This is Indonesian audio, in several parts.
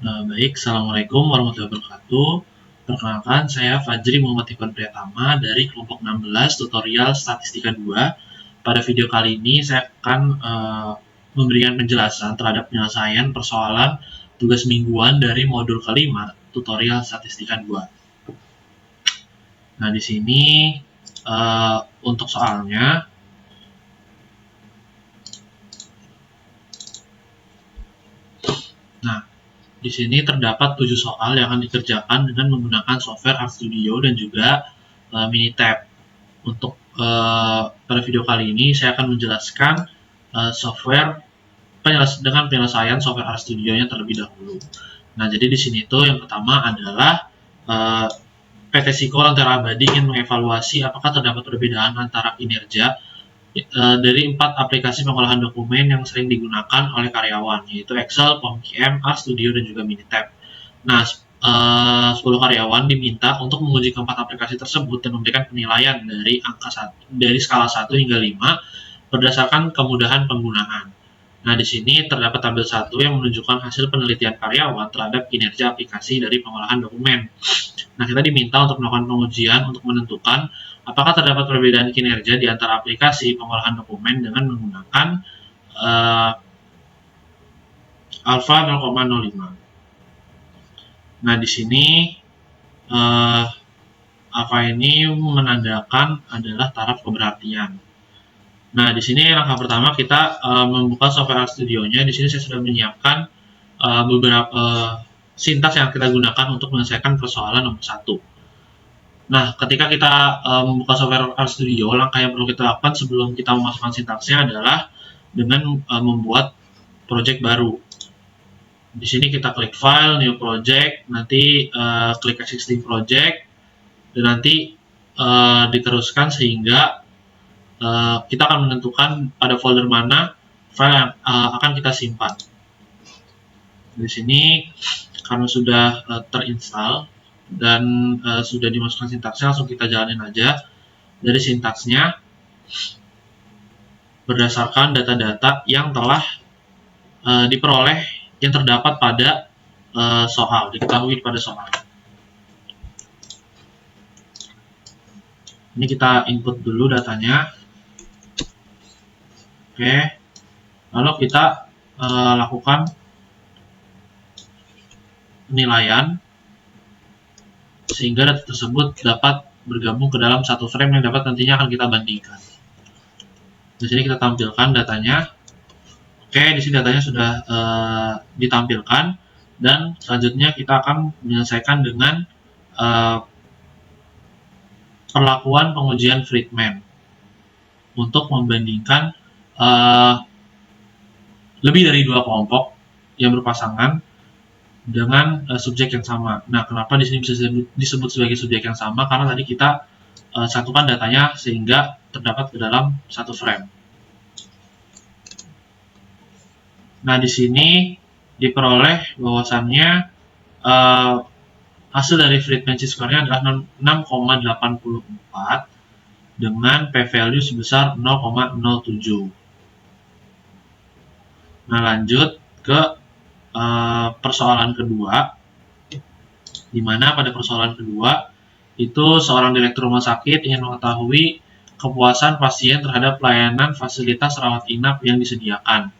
Baik, Assalamualaikum warahmatullahi wabarakatuh. Perkenalkan, saya Fajri Muhammad Ivan Priyatama dari kelompok 16 tutorial Statistika 2. Pada video kali ini saya akan memberikan penjelasan terhadap penyelesaian persoalan tugas mingguan dari modul kelima tutorial Statistika 2. Nah, di sini untuk soalnya, di sini terdapat 7 soal yang akan dikerjakan dengan menggunakan software RStudio dan juga Minitab. Untuk pada video kali ini saya akan menjelaskan software dengan penyelesaian software RStudio-nya terlebih dahulu. Nah, jadi di sini tuh yang pertama adalah PT Siko Lentera Abadi ingin mengevaluasi apakah terdapat perbedaan antara kinerja dari 4 aplikasi pengolahan dokumen yang sering digunakan oleh karyawan, yaitu Excel, POM-QM, RStudio, dan juga Minitab. Nah, 10 karyawan diminta untuk menguji keempat aplikasi tersebut dan memberikan penilaian dari skala 1 hingga 5 berdasarkan kemudahan penggunaan. Nah, di sini terdapat tabel 1 yang menunjukkan hasil penelitian karyawan terhadap kinerja aplikasi dari pengolahan dokumen. Nah, kita diminta untuk melakukan pengujian untuk menentukan apakah terdapat perbedaan kinerja di antara aplikasi pengolahan dokumen dengan menggunakan alfa 0,05. Nah, di sini alfa ini menandakan adalah taraf keberartian. Nah, di sini langkah pertama kita membuka software RStudio-nya. Di sini saya sudah menyiapkan beberapa sintaks yang kita gunakan untuk menyelesaikan persoalan nomor 1. Nah, ketika kita membuka software RStudio, langkah yang perlu kita lakukan sebelum kita memasukkan sintaksnya adalah dengan membuat project baru. Di sini kita klik File, New Project, nanti klik Existing Project, dan nanti diteruskan sehingga kita akan menentukan pada folder mana file yang akan kita simpan. Di sini karena sudah terinstall dan sudah dimasukkan sintaksnya, langsung kita jalanin aja. Dari sintaksnya berdasarkan data-data yang telah diperoleh yang terdapat pada diketahui pada soal. Ini kita input dulu datanya. Oke, lalu kita lakukan penilaian sehingga data tersebut dapat bergabung ke dalam satu frame yang dapat nantinya akan kita bandingkan. Di sini kita tampilkan datanya. Oke, di sini datanya sudah ditampilkan, dan selanjutnya kita akan menyelesaikan dengan perlakuan pengujian Friedman untuk membandingkan lebih dari 2 kelompok yang berpasangan dengan subjek yang sama. Nah, kenapa di sini bisa disebut sebagai subjek yang sama? Karena tadi kita satukan datanya sehingga terdapat ke dalam satu frame. Nah, di sini diperoleh bahwasannya hasil dari Friedman score-nya adalah 6,84 dengan p-value sebesar 0,07. Nah, lanjut ke persoalan kedua, di mana pada persoalan kedua itu seorang direktur rumah sakit ingin mengetahui kepuasan pasien terhadap pelayanan fasilitas rawat inap yang disediakan.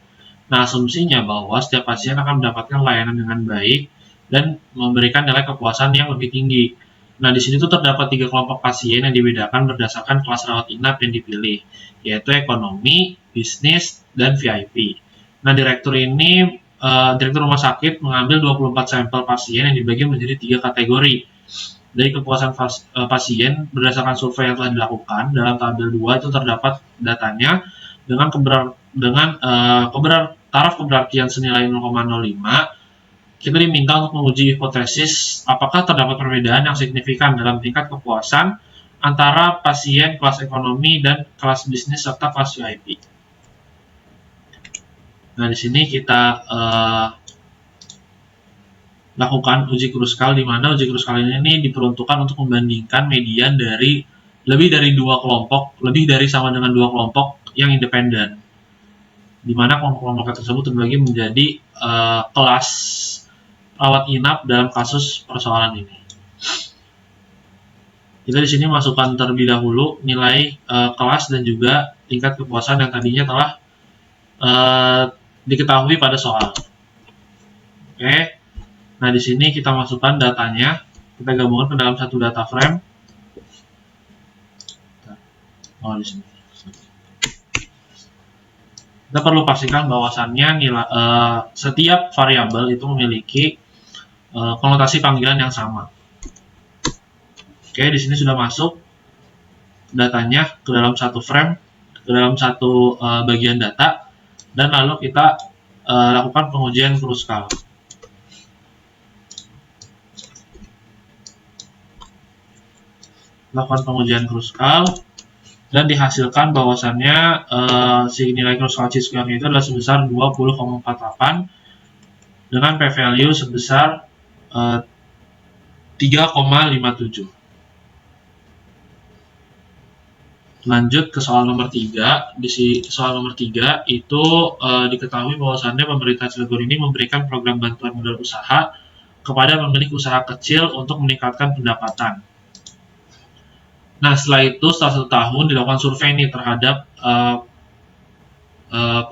Nah, asumsinya bahwa setiap pasien akan mendapatkan layanan dengan baik dan memberikan nilai kepuasan yang lebih tinggi. Nah, di sini tuh terdapat 3 kelompok pasien yang dibedakan berdasarkan kelas rawat inap yang dipilih, yaitu ekonomi, bisnis, dan VIP. Nah, direktur rumah sakit mengambil 24 sampel pasien yang dibagi menjadi 3 kategori. Dari kepuasan pasien berdasarkan survei yang telah dilakukan, dalam tabel 2 itu terdapat datanya dengan taraf keberartian senilai 0,05. Kita diminta untuk menguji hipotesis apakah terdapat perbedaan yang signifikan dalam tingkat kepuasan antara pasien kelas ekonomi dan kelas bisnis serta kelas VIP. Nah, di sini kita lakukan uji kruskal, di mana uji kruskal ini diperuntukkan untuk membandingkan median dari lebih dari 2 kelompok, lebih dari sama dengan 2 kelompok yang independen, di mana kelompok-kelompok tersebut terbagi menjadi kelas rawat inap dalam kasus persoalan ini. Kita di sini masukkan terlebih dahulu nilai kelas dan juga tingkat kepuasan yang tadinya telah diketahui pada soal. Oke. Nah, di sini kita masukkan datanya, kita gabungkan ke dalam satu data frame. Oh, di sini. Kita perlu pastikan bahwasannya nilai setiap variabel itu memiliki konotasi panggilan yang sama. Oke, di sini sudah masuk datanya ke dalam satu frame, ke dalam satu bagian data, dan lalu kita lakukan pengujian Kruskal. Lakukan pengujian Kruskal, dan dihasilkan bahwasannya si nilai Kruskal chi-square itu adalah sebesar 20,48 dengan p-value sebesar 3,57. Lanjut ke soal nomor 3. Di soal nomor 3 itu diketahui bahwasannya pemerintah Cilegon ini memberikan program bantuan modal usaha kepada pemilik usaha kecil untuk meningkatkan pendapatan. Nah, setelah itu, setelah 1 tahun dilakukan survei nih terhadap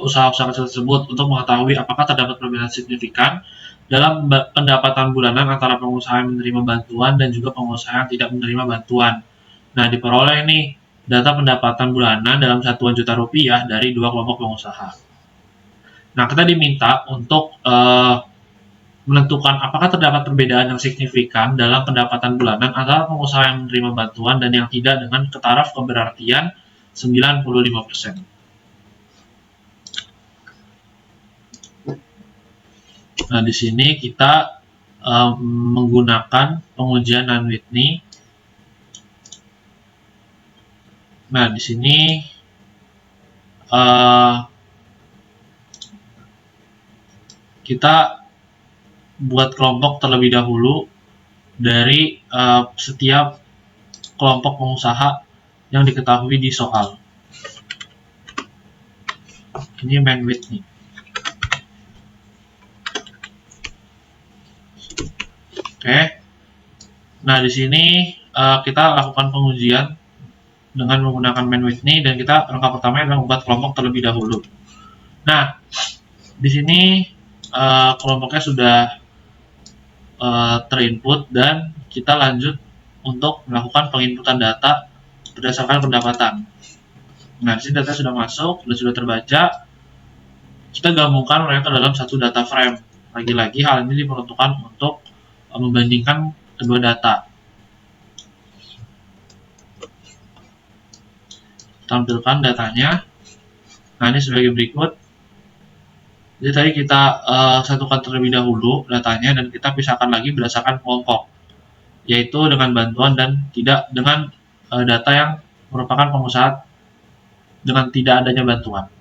usaha-usaha kecil tersebut untuk mengetahui apakah terdapat perbedaan signifikan dalam pendapatan bulanan antara pengusaha yang menerima bantuan dan juga pengusaha yang tidak menerima bantuan. Nah, diperoleh nih data pendapatan bulanan dalam satuan juta rupiah dari 2 kelompok pengusaha. Nah, kita diminta untuk menentukan apakah terdapat perbedaan yang signifikan dalam pendapatan bulanan antara pengusaha yang menerima bantuan dan yang tidak dengan taraf keberartian 95%. Nah, di sini kita menggunakan pengujian Mann-Whitney. Nah, di sini kita buat kelompok terlebih dahulu dari setiap kelompok pengusaha yang diketahui di soal. Ini Mann-Whitney. Oke. Nah, di sini kita lakukan pengujian dengan menggunakan Mann-Whitney, dan kita langkah pertama adalah membuat kelompok terlebih dahulu. Nah, di sini kelompoknya sudah terinput, dan kita lanjut untuk melakukan penginputan data berdasarkan pendapatan. Nah, di sini data sudah masuk dan sudah terbaca. Kita gabungkan mereka dalam satu data frame. Lagi-lagi hal ini diperuntukkan untuk membandingkan kedua data. Tampilkan datanya. Nah, ini sebagai berikut. Jadi tadi kita satukan terlebih dahulu datanya, dan kita pisahkan lagi berdasarkan kelompok, yaitu dengan bantuan dan tidak dengan data yang merupakan pengusaha dengan tidak adanya bantuan.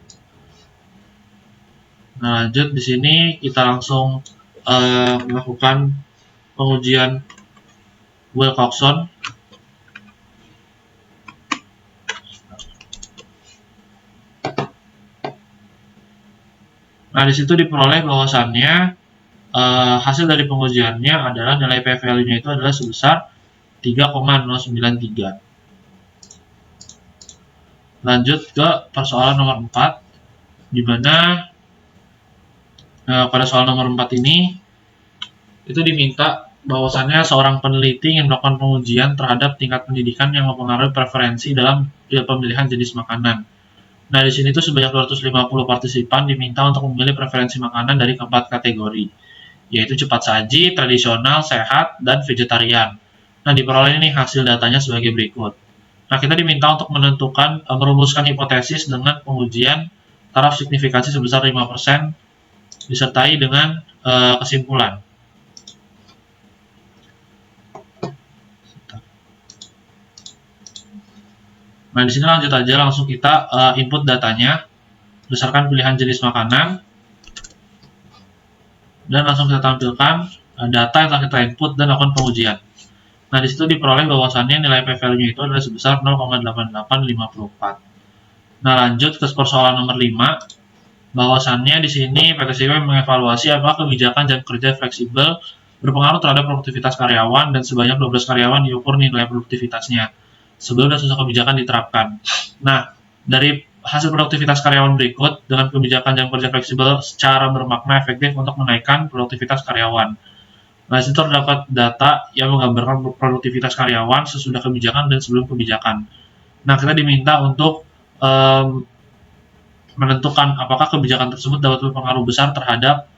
Nah, lanjut di sini kita langsung melakukan pengujian Wilcoxon. Nah, di situ diperoleh bahwasannya hasil dari pengujiannya adalah nilai p-value-nya itu adalah sebesar 3,093. Lanjut ke persoalan nomor 4, di mana pada soal nomor 4 ini itu diminta bahwasannya seorang peneliti yang melakukan pengujian terhadap tingkat pendidikan yang mempengaruhi preferensi dalam pemilihan jenis makanan. Nah, di sini tuh sebanyak 250 partisipan diminta untuk memilih preferensi makanan dari keempat kategori, yaitu cepat saji, tradisional, sehat, dan vegetarian. Nah, diperoleh ini hasil datanya sebagai berikut. Nah, kita diminta untuk menentukan, merumuskan hipotesis dengan pengujian taraf signifikansi sebesar 5%, disertai dengan kesimpulan. Nah, di sini lanjut aja, langsung kita input datanya berdasarkan pilihan jenis makanan, dan langsung kita tampilkan data yang telah kita input dan lakukan pengujian. Nah, di situ diperoleh bahwasannya nilai p-value itu adalah sebesar 0,8854. Nah, lanjut ke persoalan nomor 5. bahwasannya di sini PTCW mengevaluasi apakah kebijakan jam kerja fleksibel berpengaruh terhadap produktivitas karyawan dan sebanyak 12 karyawan diukur nilai produktivitasnya sebelum dan sesudah kebijakan diterapkan. Nah, dari hasil produktivitas karyawan berikut dengan kebijakan jam kerja fleksibel secara bermakna efektif untuk menaikkan produktivitas karyawan. Nah, di situ terdapat data yang menggambarkan produktivitas karyawan sesudah kebijakan dan sebelum kebijakan. Nah, kita diminta untuk menentukan apakah kebijakan tersebut dapat berpengaruh besar terhadap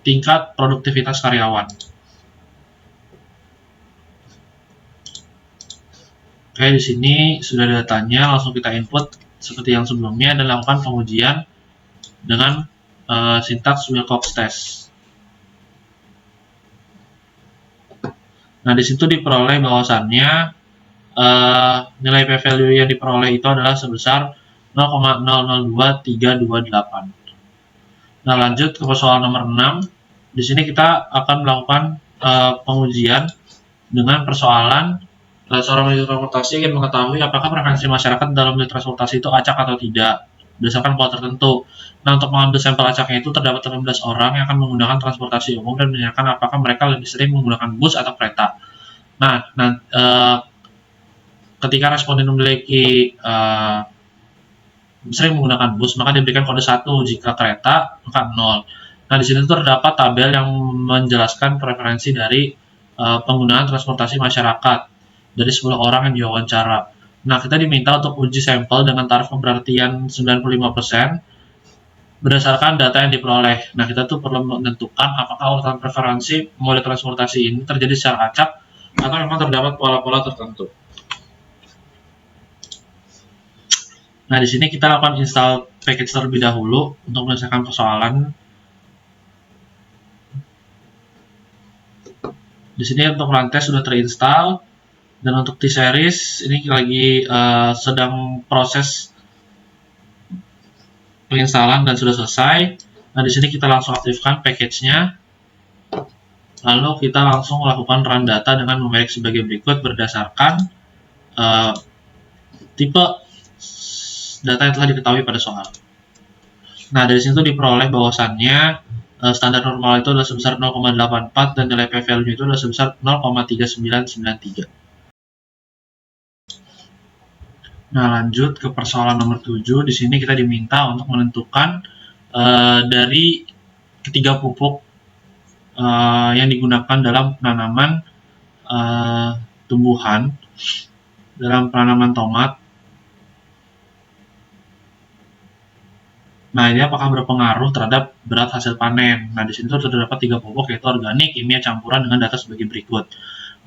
tingkat produktivitas karyawan. Oke, di sini sudah ada datanya, langsung kita input seperti yang sebelumnya dan lakukan pengujian dengan sintaks Wilcox test. Nah, di situ diperoleh bahwasannya nilai p-value yang diperoleh itu adalah sebesar 0,002328. Nah, lanjut ke persoalan nomor 6. Di sini kita akan melakukan pengujian dengan persoalan seorang peneliti transportasi ingin mengetahui apakah preferensi masyarakat dalam memilih transportasi itu acak atau tidak berdasarkan pola tertentu. Nah, untuk mengambil sampel acaknya itu terdapat 18 orang yang akan menggunakan transportasi umum dan menanyakan apakah mereka lebih sering menggunakan bus atau kereta. Nah, ketika responden memiliki sering menggunakan bus, maka diberikan kode 1, jika kereta maka 0. Nah, di sini terdapat tabel yang menjelaskan preferensi dari penggunaan transportasi masyarakat dari 10 orang yang diwawancara. Nah, kita diminta untuk uji sampel dengan taraf keberartian 95% berdasarkan data yang diperoleh. Nah, kita tuh perlu menentukan apakah urutan preferensi mode transportasi ini terjadi secara acak atau memang terdapat pola-pola tertentu. Nah, di sini kita lakukan install package terlebih dahulu untuk menyelesaikan persoalan. Di sini untuk rantai sudah terinstall, dan untuk T-Series ini lagi sedang proses penginstalan dan sudah selesai. Nah, di sini kita langsung aktifkan package-nya, lalu kita langsung melakukan run data dengan numerik sebagai berikut berdasarkan tipe data yang telah diketahui pada soal. Nah, dari situ diperoleh bahwasannya standar normal itu adalah sebesar 0,84 dan nilai p-value itu adalah sebesar 0,3993. Nah, lanjut ke persoalan nomor 7. Di sini kita diminta untuk menentukan dari ketiga pupuk yang digunakan dalam penanaman tumbuhan dalam penanaman tomat. Nah, ini apakah berpengaruh terhadap berat hasil panen? Nah, di sini terdapat 3 pupuk, yaitu organik, kimia, campuran dengan data sebagai berikut.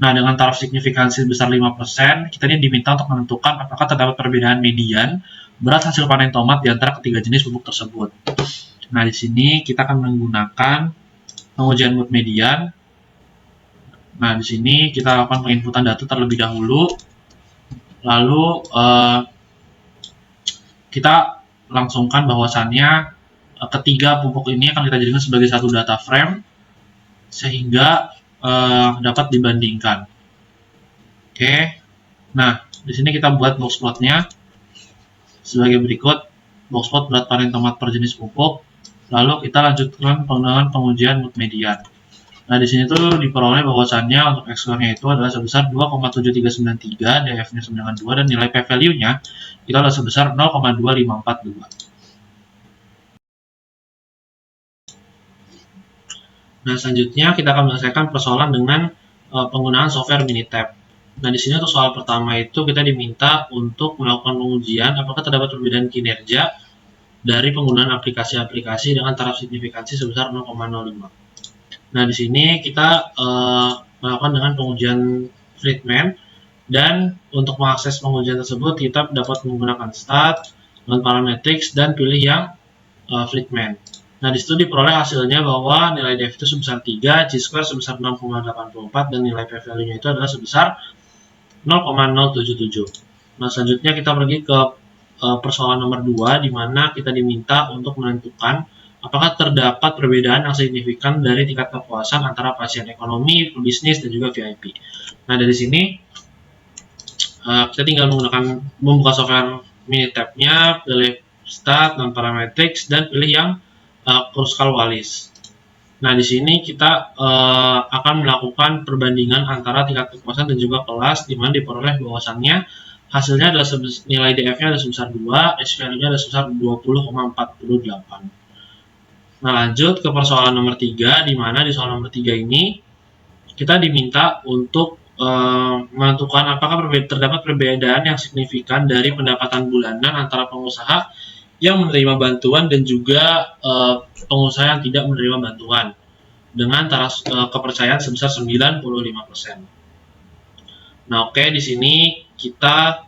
Nah, dengan taraf signifikansi sebesar 5%, kita ini diminta untuk menentukan apakah terdapat perbedaan median berat hasil panen tomat di antara ketiga jenis pupuk tersebut. Nah, di sini kita akan menggunakan pengujian mood median. Nah, di sini kita lakukan penginputan data terlebih dahulu. Lalu kita langsungkan bahwasannya ketiga pupuk ini akan kita jadikan sebagai satu data frame sehingga dapat dibandingkan. Oke. Nah, di sini kita buat box plotnya sebagai berikut. Box plot berat panen tomat per jenis pupuk. Lalu kita lanjutkan dengan pengujian mood median. Nah, di sini tuh diperoleh bahwasannya untuk X-score-nya itu adalah sebesar 2,7393, DF-nya sama dengan 2, dan nilai p-value-nya itu adalah sebesar 0,2542. Nah, selanjutnya kita akan menyelesaikan persoalan dengan penggunaan software Minitab. Nah, di sini untuk soal pertama itu kita diminta untuk melakukan pengujian apakah terdapat perbedaan kinerja dari penggunaan aplikasi-aplikasi dengan taraf signifikansi sebesar 0,05. Nah, di sini kita melakukan dengan pengujian Friedman, dan untuk mengakses pengujian tersebut kita dapat menggunakan stat, non-parametrics, dan pilih yang Friedman. Nah, di situ diperoleh hasilnya bahwa nilai df itu sebesar 3, chi-square sebesar 6,84, dan nilai p-value-nya itu adalah sebesar 0,077. Nah, selanjutnya kita pergi ke persoalan nomor 2, di mana kita diminta untuk menentukan apakah terdapat perbedaan yang signifikan dari tingkat kepuasan antara pasien ekonomi, bisnis, dan juga VIP. Nah, dari sini kita tinggal membuka software Minitab-nya, pilih Start, non-parametrics, dan pilih yang Kruskal-Wallis. Nah, di sini kita akan melakukan perbandingan antara tingkat kepuasan dan juga kelas, di mana diperoleh bahwasannya hasilnya adalah nilai DF-nya adalah sebesar 2, S-value-nya adalah sebesar 20,48. Nah, lanjut ke persoalan nomor 3, di mana di soal nomor 3 ini kita diminta untuk menentukan apakah terdapat perbedaan yang signifikan dari pendapatan bulanan antara pengusaha yang menerima bantuan dan juga pengusaha yang tidak menerima bantuan dengan taraf kepercayaan sebesar 95%. Nah, oke, di sini kita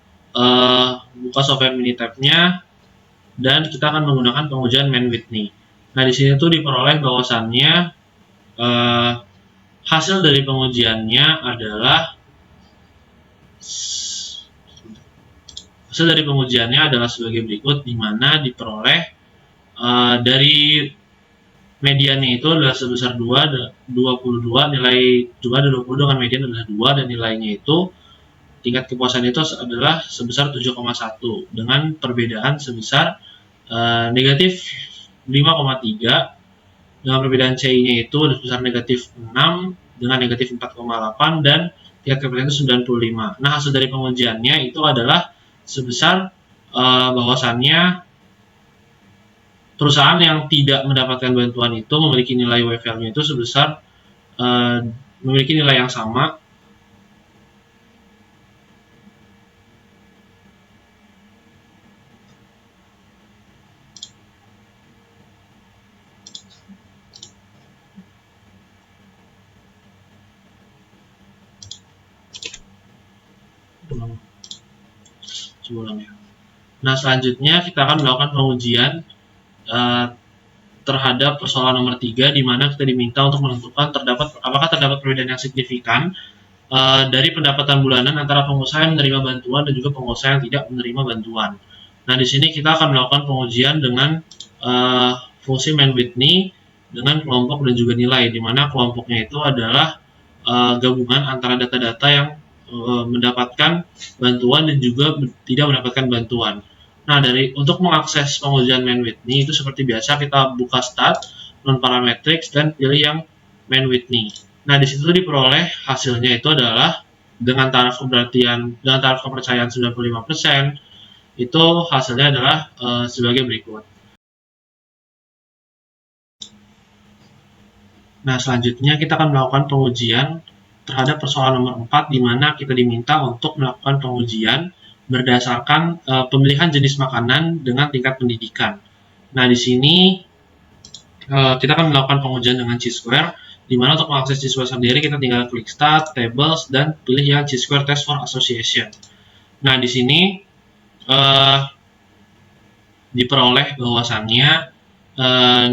buka software Minitab-nya dan kita akan menggunakan pengujian Mann-Whitney. Nah, di sini tuh diperoleh bahwasannya hasil dari pengujiannya adalah sebagai berikut, di mana diperoleh dari mediannya itu adalah sebesar 22, nilai 2 dan 20 dengan median adalah 2, dan nilainya itu tingkat kepuasan itu adalah sebesar 7,1 dengan perbedaan sebesar negatif 5,3, dengan perbedaan CI-nya itu sebesar negatif 6 dengan negatif 4,8, dan tingkat kepuasan itu 95. Nah, hasil dari pengujiannya itu adalah sebesar bahwasannya perusahaan yang tidak mendapatkan bantuan itu memiliki nilai W-value itu sebesar memiliki nilai yang sama Nah, selanjutnya kita akan melakukan pengujian terhadap persoalan nomor 3, di mana kita diminta untuk menentukan apakah terdapat perbedaan yang signifikan dari pendapatan bulanan antara pengusaha yang menerima bantuan dan juga pengusaha yang tidak menerima bantuan. Nah, di sini kita akan melakukan pengujian dengan fungsi Mann-Whitney dengan kelompok dan juga nilai, di mana kelompoknya itu adalah gabungan antara data-data yang mendapatkan bantuan dan juga tidak mendapatkan bantuan. Nah, untuk mengakses pengujian Mann-Whitney itu seperti biasa kita buka Start, non-parametrics, dan pilih yang Mann-Whitney. Nah, di situ diperoleh hasilnya itu adalah dengan taraf kepercayaan 95%, itu hasilnya adalah sebagai berikut. Nah, selanjutnya kita akan melakukan pengujian terhadap persoalan nomor 4, di mana kita diminta untuk melakukan pengujian berdasarkan pemilihan jenis makanan dengan tingkat pendidikan. Nah, di sini kita akan melakukan pengujian dengan chi-square, di mana untuk mengakses chi-square sendiri kita tinggal klik Start, Tables, dan pilih yang chi-square Test for Association. Nah, di sini diperoleh bahwasannya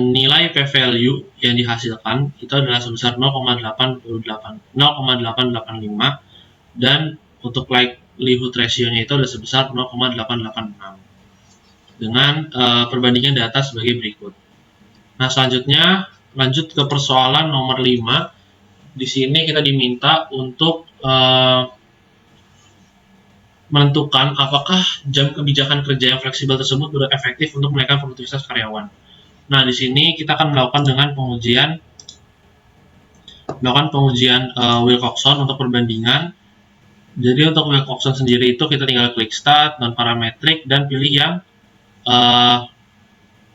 nilai p-value yang dihasilkan itu adalah sebesar 0,885, dan untuk likelihood ratio-nya itu adalah sebesar 0,886 dengan perbandingan data sebagai berikut. Nah, selanjutnya lanjut ke persoalan nomor 5. Di sini kita diminta untuk menentukan apakah jam kebijakan kerja yang fleksibel tersebut sudah efektif untuk menaikkan produktivitas karyawan. Nah, di sini kita akan melakukan pengujian Wilcoxon untuk perbandingan. Jadi untuk Wilcoxon sendiri itu kita tinggal klik Start, non-parametric, dan pilih yang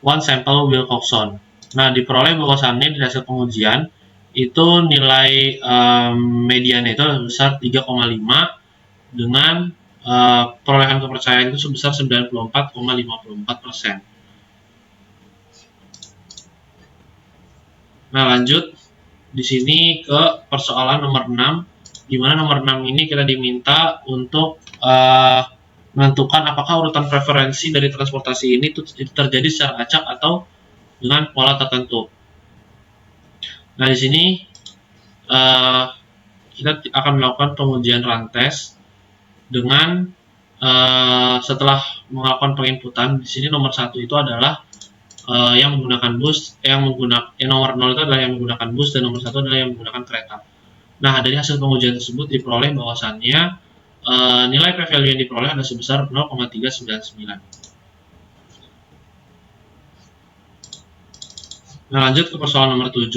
One Sample Wilcoxon. Nah, diperoleh bahwasannya di hasil pengujian itu nilai mediannya itu sebesar 3,5 dengan perolehan kepercayaan itu sebesar 94,54%. Nah, lanjut di sini ke persoalan nomor 6, di mana nomor 6 ini kita diminta untuk menentukan apakah urutan preferensi dari transportasi ini terjadi secara acak atau dengan pola tertentu. Nah, di sini kita akan melakukan pengujian run test dengan setelah melakukan penginputan. Di sini nomor 1 itu adalah yang menggunakan bus, nomor 0 itu adalah yang menggunakan bus, dan nomor 1 adalah yang menggunakan kereta. Nah, dari hasil pengujian tersebut diperoleh bahwasannya nilai p-value yang diperoleh adalah sebesar 0,399. Nah, lanjut ke persoalan nomor 7.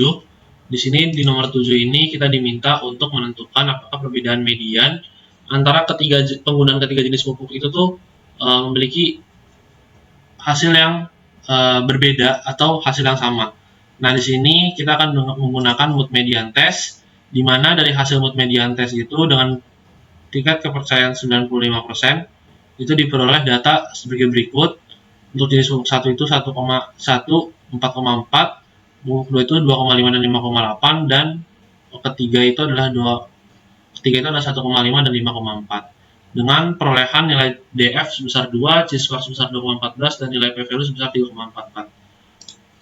Di sini di nomor 7 ini kita diminta untuk menentukan apakah perbedaan median antara penggunaan ketiga jenis pupuk itu tuh memiliki hasil yang berbeda atau hasil yang sama. Nah, di sini kita akan menggunakan mood median test, di mana dari hasil mood median test itu dengan tingkat kepercayaan 95% itu diperoleh data sebagai berikut. Untuk jenis pupuk 1 itu 1,1, 4,4, pupuk 2 itu 2,5 dan 5,8, dan ketiga itu adalah 1,5 dan 5,4. Dengan perolehan nilai DF sebesar 2, C-square sebesar 2,14, dan nilai p-value sebesar 3,44.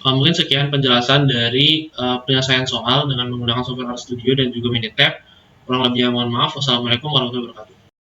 Mungkin sekian penjelasan dari penyelesaian soal dengan menggunakan software RStudio dan juga Minitab. Kurang lebihnya mohon maaf. Wassalamualaikum warahmatullahi wabarakatuh.